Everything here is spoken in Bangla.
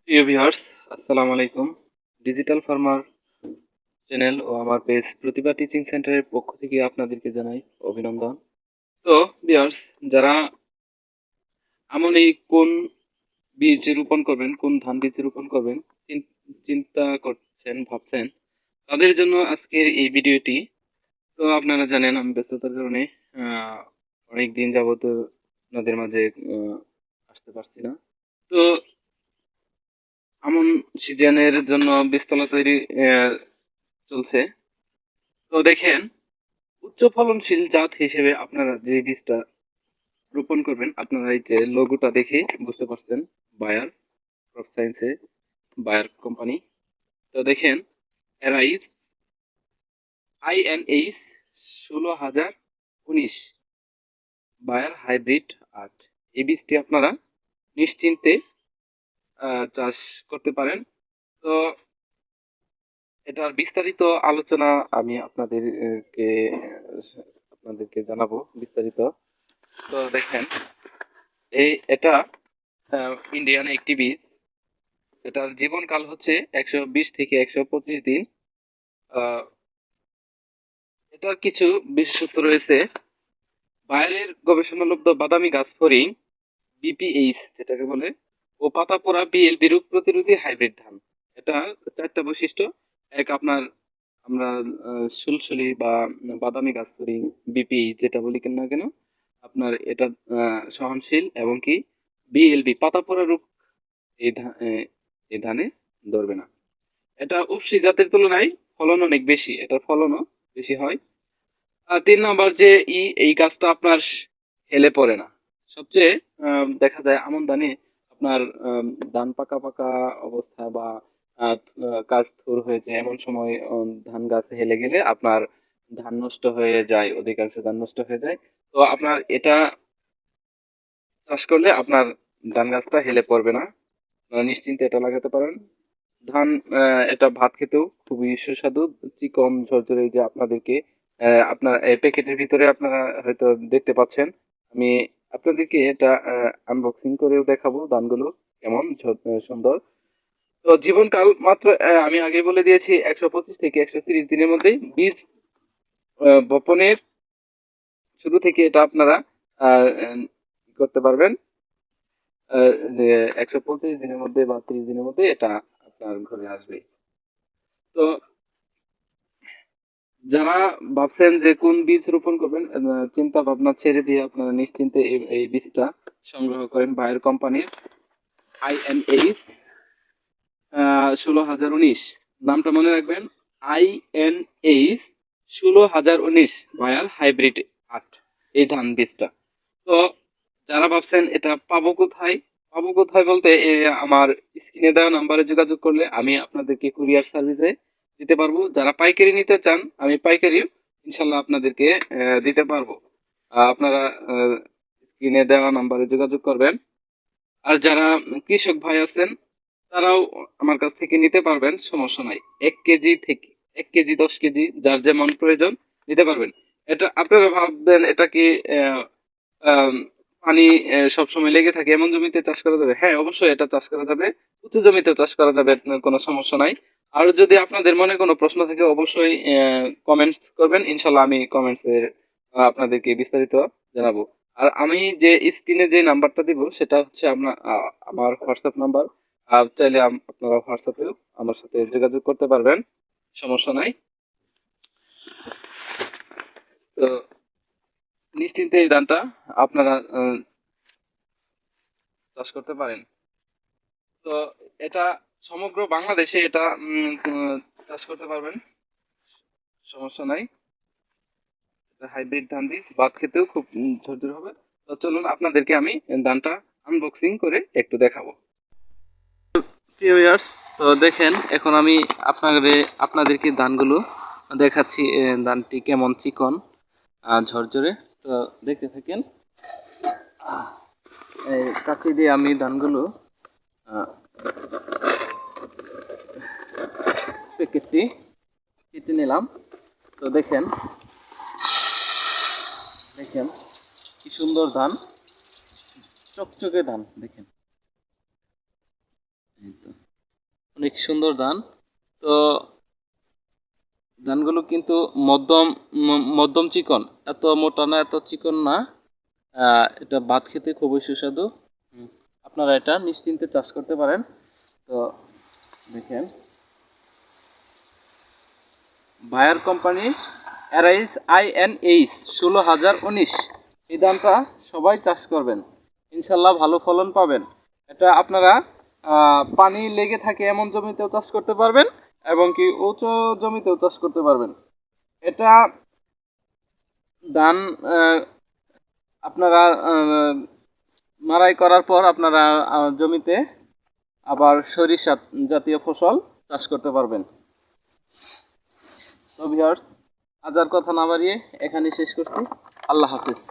প্রিয় ভিউয়ার্স, আসসালামু আলাইকুম। ডিজিটাল ফার্মার চ্যানেল ও আমার পেজ প্রতিভা টিচিং সেন্টারের পক্ষ থেকে আপনাদেরকে জানাই অভিনন্দন। তো ভিউয়ার্স, যারা কোন বীজ রোপণ করবেন, কোন ধান বীজ রোপণ করবেন চিন্তা করছেন, ভাবছেন, তাদের জন্য আজকের এই ভিডিওটি। তো আপনারা জানেন আমি ব্যস্ততার কারণে আহ, অনেক দিন যাবত আপনাদের মাঝে আসতে পারছি না। তো আমন সিজনের জন্য বীজতলা তৈরি চলছে। তো দেখেন, উচ্চ ফলনশীল জাত হিসেবে আপনারা যে বীজটা রোপণ করবেন, আপনারা এই যে লোগোটা দেখে বুঝতে পারছেন, বায়ার ক্রপ সায়েন্সে, বায়ার কোম্পানি। তো দেখেন, এরাইস INH 16,019 বায়ার হাইব্রিড 8, এই বীজটি আপনারা নিশ্চিন্তে চাষ করতে পারেন। তো এটার বিস্তারিত আলোচনা আমি আপনাদেরকে জানাবো বিস্তারিত। তো দেখেন, এটা ইন্ডিয়ান একটি বীজ। এটার জীবনকাল হচ্ছে 120 থেকে 125 দিন। আহ, এটার কিছু বিশেষত্ব রয়েছে। বাইরের গবেষণালব্ধ বাদামি গাছ ফড়িং BPH যেটাকে বলে, ও পাতা পোড়া BLB রোগ প্রতিরোধী হাইব্রিড ধান। এটা চারটা বৈশিষ্ট্য। এক, আপনার আমরা সুলসুলি বা বাদামি গাছ ফড়িং BPH যেটা বলি কেন না কেন, আপনার এটা সহনশীল, এবং কি BLB পাতা পোড়া রোগ এই ধানে ধরবে না। এটা উফশী জাতের তুলনায় ফলন অনেক বেশি, এটার ফলনও বেশি হয়। আর 3 নম্বর, যে এই গাছটা আপনার হেলে পড়ে না। সবচেয়ে দেখা যায় আমন ধানে আপনার ধান পাকা পাকা অবস্থা বা গাছ থুর হয়ে যায়, এমন সময় ধান গাছ হেলে গেলে আপনার ধান নষ্ট হয়ে যায়, অধিকাংশ ধান নষ্ট হয়ে যায়। তো আপনার এটা চাষ করলে আপনার ধান গাছটা হেলে পড়বে না, আপনারা নিশ্চিন্তে এটা লাগাতে পারেন। ধান এটা ভাত খেতেও খুবই সুস্বাদু, চিকন ঝরঝরে। এই যে আপনাদেরকে আপনার প্যাকেটের ভিতরে আপনারা হয়তো দেখতে পাচ্ছেন, আমি আপনাদেরকে এটা আনবক্সিং করেও দেখাবো ধানগুলো কেমন সুন্দর। তো জীবনকাল মাত্র আমি আগে বলে দিয়েছি 125 থেকে 130 দিনের মধ্যেই বীজ বপনের শুরু থেকে এটা আপনারা করতে পারবেন। যে 125 দিনের মধ্যে বা 30 দিনের মধ্যে এটা আপনার ঘরে আসবে। তো যারা ভাবছেন যে কোন বীজ রোপণ করবেন, চিন্তা ভাবনা ছেড়ে দিয়ে আপনারা নিশ্চিন্তে এই বীজটা সংগ্রহ করেন বায়ার কোম্পানির INH 16,019। নামটা মনে রাখবেন, INH 16,019 বায়ার হাইব্রিড 8, এই ধান বীজটা। তো যারা ভাবছেন এটা পাবো কোথায় বলতে, আমার স্ক্রিনে দেওয়া নাম্বারে যোগাযোগ করলে আমি আপনাদেরকে কুরিয়ার সার্ভিসে দিতে পারবো। যারা পাইকারি নিতে চান, আমি পাইকারি ইনশাল্লাহ আপনাদেরকে দিতে পারবো। আপনারা স্ক্রিনে দেওয়া নাম্বারে যোগাযোগ করবেন। আর যারা কৃষক ভাই আছেন, তারাও আমার কাছ থেকে নিতে পারবেন, সমস্যা নাই। 1 কেজি থেকে 1 কেজি, 10 কেজি, যার যেমন প্রয়োজন নিতে পারবেন। এটা আপনারা ভাববেন এটা কি আহ, আম, পানি সবসময় লেগে থাকে এমন জমিতে চাষ করা যাবে? হ্যাঁ, অবশ্যই এটা চাষ করা যাবে, উঁচু জমিতে চাষ করা যাবে, কোনো সমস্যা নাই। আর যদি আপনাদের মনে কোনো প্রশ্ন থাকে, অবশ্যই কমেন্টস করবেন, ইনশাল্লাহ আমি কমেন্টসে আপনাদেরকে বিস্তারিত জানাবো। আর আমি যে স্ক্রিনে যে নাম্বারটা দিব, সেটা হচ্ছে আমার হোয়াটসঅ্যাপ নাম্বার। চাইলে আপনারা হোয়াটসঅ্যাপেও আমার সাথে যোগাযোগ করতে পারবেন, সমস্যা নাই। তো নিশ্চিন্তে এই ধানটা আপনারা চাষ করতে পারেন। তো এটা সমগ্র বাংলাদেশে এটা চাষ করতে পারবেন, সমস্যা নাই। এটা হাইব্রিড ধান বীজ, ভাত খেতেও খুব ঝরঝরে হবে। তো চলুন আপনাদেরকে আমি ধানটা আনবক্সিং করে একটু দেখাবো। প্রিয় ভিউয়ার্স, তো দেখেন, এখন আমি আপনাদেরকে ধানগুলো দেখাচ্ছি। ধানটি কেমন চিকন ঝরঝরে। তো দেখতে থাকেন। এই কাঁচি দিয়ে আমি ধানগুলো প্যাকেটটি কেটে নিলাম। তো দেখেন দেখেন কি সুন্দর ধান, চকচকে ধান দেখেন। এই তো অনেক সুন্দর ধান। তো ধানগুলো কিন্তু মধ্যম চিকন, এত মোটা না এত চিকন না। এটা ভাত খেতে খুবই সুস্বাদু। আপনারা এটা নিশ্চিন্তে চাষ করতে পারেন। তো দেখেন বায়ার কোম্পানি অ্যারাইজ INH 16019, এই ধানটা সবাই চাষ করবেন, ইনশাল্লাহ ভালো ফলন পাবেন। এটা আপনারা পানি লেগে থাকে এমন জমিতেও চাষ করতে পারবেন এবং কি উঁচু জমিতেও চাষ করতে পারবেন। এটা ধান আপনারা মাড়াই করার পর আপনারা জমিতে আবার সরিষা জাতীয় ফসল চাষ করতে পারবেন। তো ভিউয়ার্স, আজ আর কথা না বাড়িয়ে এখানেই শেষ করছি। আল্লাহ হাফেজ।